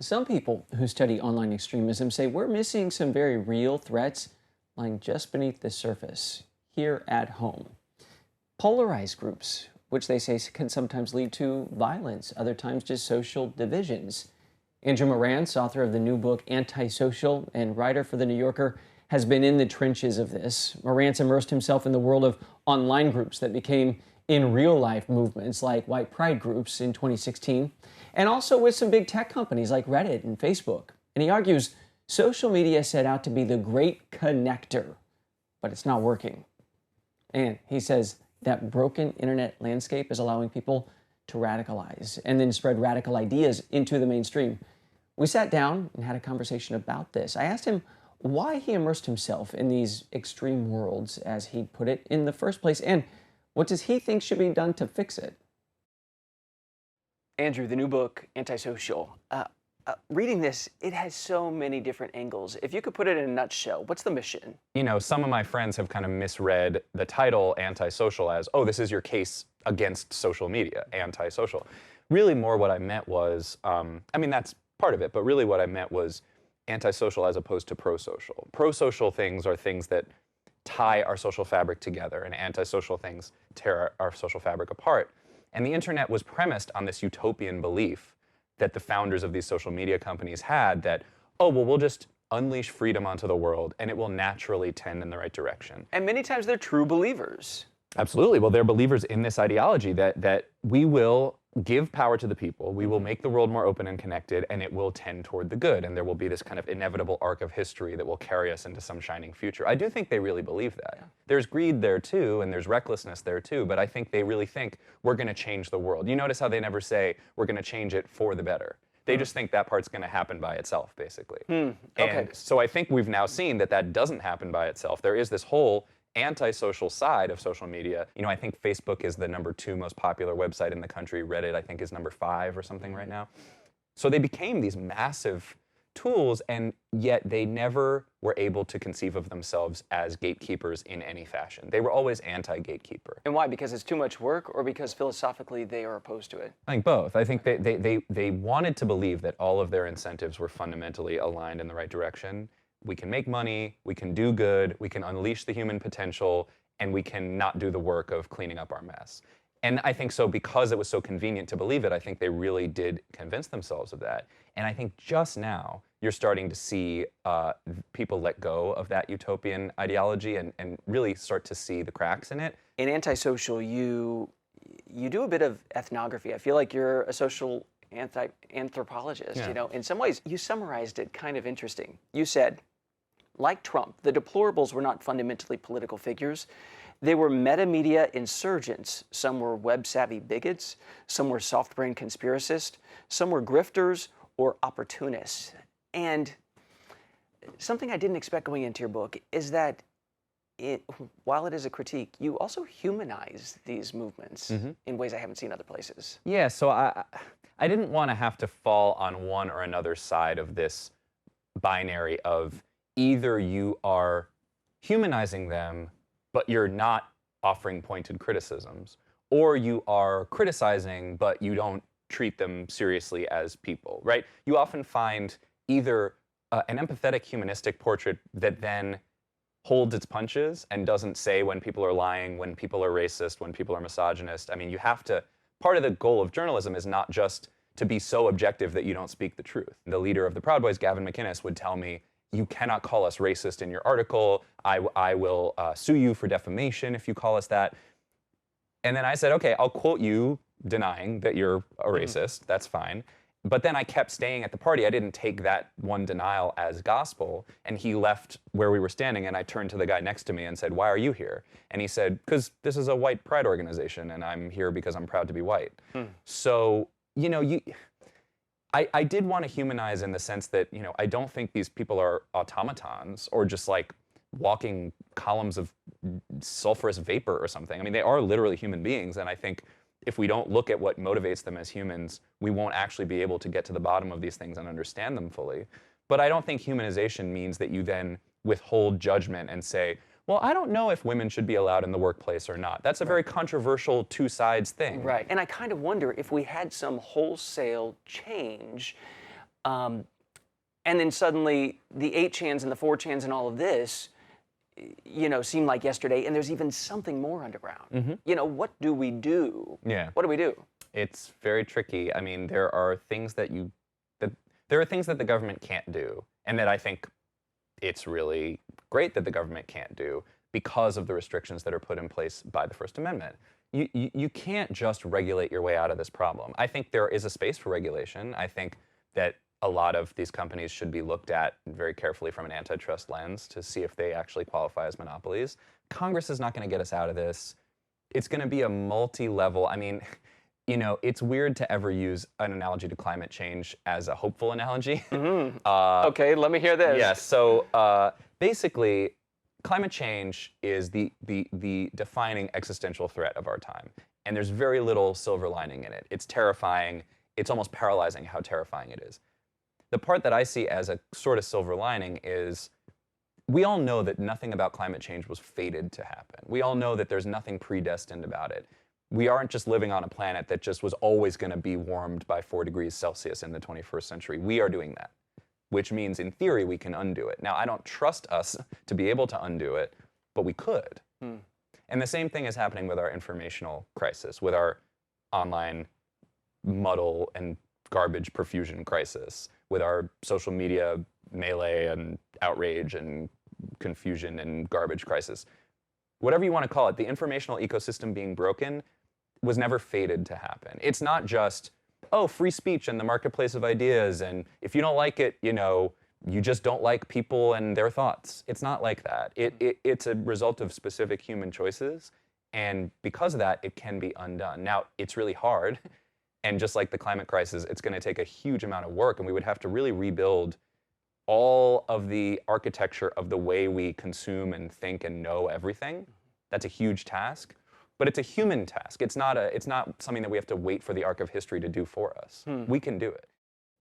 Some people who study online extremism say we're missing some very real threats lying just beneath the surface, here at home. Polarized groups, which they say can sometimes lead to violence, other times just social divisions. Andrew MARANTZ, author of the new book Antisocial and writer for The New Yorker, has been in the trenches of this. MARANTZ immersed himself in the world of online groups that became in real life movements like white pride groups in 2016, and also with some big tech companies like Reddit and Facebook. And he argues social media set out to be the great connector, but it's not working. And he says that broken internet landscape is allowing people to radicalize and then spread radical ideas into the mainstream. We sat down and had a conversation about this. I asked him why he immersed himself in these extreme worlds, as he put it, in the first place, and what does he think should be done to fix it? Andrew, the new book, Antisocial. Reading this, it has so many different angles. If you could put it in a nutshell, what's the mission? You know, some of my friends have kind of misread the title Antisocial as, oh, this is your case against social media, antisocial. Really more what I meant was, I mean, that's part of it, but really what I meant was antisocial as opposed to pro-social. Pro-social things are things that tie our social fabric together, and antisocial things tear our social fabric apart. And the internet was premised on this utopian belief that the founders of these social media companies had that, oh, well, we'll just unleash freedom onto the world and it will naturally tend in the right direction. And many times they're true believers. Absolutely. Well, they're believers in this ideology that we will give power to the people, we will make the world more open and connected, and it will tend toward the good, and there will be this kind of inevitable arc of history that will carry us into some shining future. I do think they really believe that. Yeah. There's greed there too, and there's recklessness there too, but I think they really think we're going to change the world. You notice how they never say we're going to change it for the better. They just think that part's going to happen by itself, basically. Okay. And so I think we've now seen that that doesn't happen by itself. There is this whole antisocial side of social media. You know, I think Facebook is the #2 most popular website in the country. Reddit, I think, is #5 or something right now. So they became these massive tools, and yet they never were able to conceive of themselves as gatekeepers in any fashion. They were always anti-gatekeeper. And why? Because it's too much work, or because philosophically they are opposed to it? I think both. I think they wanted to believe that all of their incentives were fundamentally aligned in the right direction. We can make money, we can do good, we can unleash the human potential, and we can not do the work of cleaning up our mess. And I think so because it was so convenient to believe it, I think they really did convince themselves of that. And I think just now, you're starting to see people let go of that utopian ideology and really start to see the cracks in it. In Antisocial, you do a bit of ethnography. I feel like you're a social anthropologist. Yeah. You know, in some ways, you summarized it kind of interesting. You said, like Trump, the deplorables were not fundamentally political figures. They were metamedia insurgents. Some were web-savvy bigots. Some were soft-brain conspiracists. Some were grifters or opportunists. And something I didn't expect going into your book is that while it is a critique, you also humanize these movements in ways I haven't seen other places. Yeah, so I didn't want to have to fall on one or another side of this binary of either you are humanizing them, but you're not offering pointed criticisms, or you are criticizing, but you don't treat them seriously as people, right? You often find either an empathetic humanistic portrait that then holds its punches and doesn't say when people are lying, when people are racist, when people are misogynist. I mean, you have to, part of the goal of journalism is not just to be so objective that you don't speak the truth. The leader of the Proud Boys, Gavin McInnes, would tell me, you cannot call us racist in your article. I will sue you for defamation if you call us that. And then I said, okay, I'll quote you denying that you're a racist. That's fine. But then I kept staying at the party. I didn't take that one denial as gospel. And he left where we were standing, and I turned to the guy next to me and said, why are you here? And he said, because this is a white pride organization, and I'm here because I'm proud to be white. So, you know, I did want to humanize in the sense that, you know, I don't think these people are automatons or just like walking columns of sulfurous vapor or something. I mean, they are literally human beings, and I think if we don't look at what motivates them as humans, we won't actually be able to get to the bottom of these things and understand them fully. But I don't think humanization means that you then withhold judgment and say, well, I don't know if women should be allowed in the workplace or not. That's a very controversial two sides thing. Right. And I kind of wonder if we had some wholesale change, And then suddenly the 8chans and the 4chans and all of this, seem like yesterday, and there's even something more underground. What do we do? Yeah. What do we do? It's very tricky. I mean, there are things that the government can't do, and that I think it's really great that the government can't do because of the restrictions that are put in place by the First Amendment. You can't just regulate your way out of this problem. I think there is a space for regulation. I think that a lot of these companies should be looked at very carefully from an antitrust lens to see if they actually qualify as monopolies. Congress is not going to get us out of this. It's going to be a multi-level, I mean, it's weird to ever use an analogy to climate change as a hopeful analogy. Okay, let me hear this. Yeah, so basically, climate change is the defining existential threat of our time. And there's very little silver lining in it. It's terrifying. It's almost paralyzing how terrifying it is. The part that I see as a sort of silver lining is we all know that nothing about climate change was fated to happen. We all know that there's nothing predestined about it. We aren't just living on a planet that just was always going to be warmed by 4 degrees Celsius in the 21st century. We are doing that, which means in theory we can undo it. Now, I don't trust us to be able to undo it, but we could. And the same thing is happening with our informational crisis, with our online muddle and garbage profusion crisis, with our social media melee and outrage and confusion and garbage crisis. Whatever you want to call it, the informational ecosystem being broken was never fated to happen. It's not just, oh, free speech and the marketplace of ideas, and if you don't like it, you just don't like people and their thoughts. It's not like that. It's a result of specific human choices, and because of that, it can be undone. Now, it's really hard, and just like the climate crisis, it's going to take a huge amount of work, and we would have to really rebuild all of the architecture of the way we consume and think and know everything. That's a huge task, but it's a human task. It's not something that we have to wait for the arc of history to do for us. We can do it.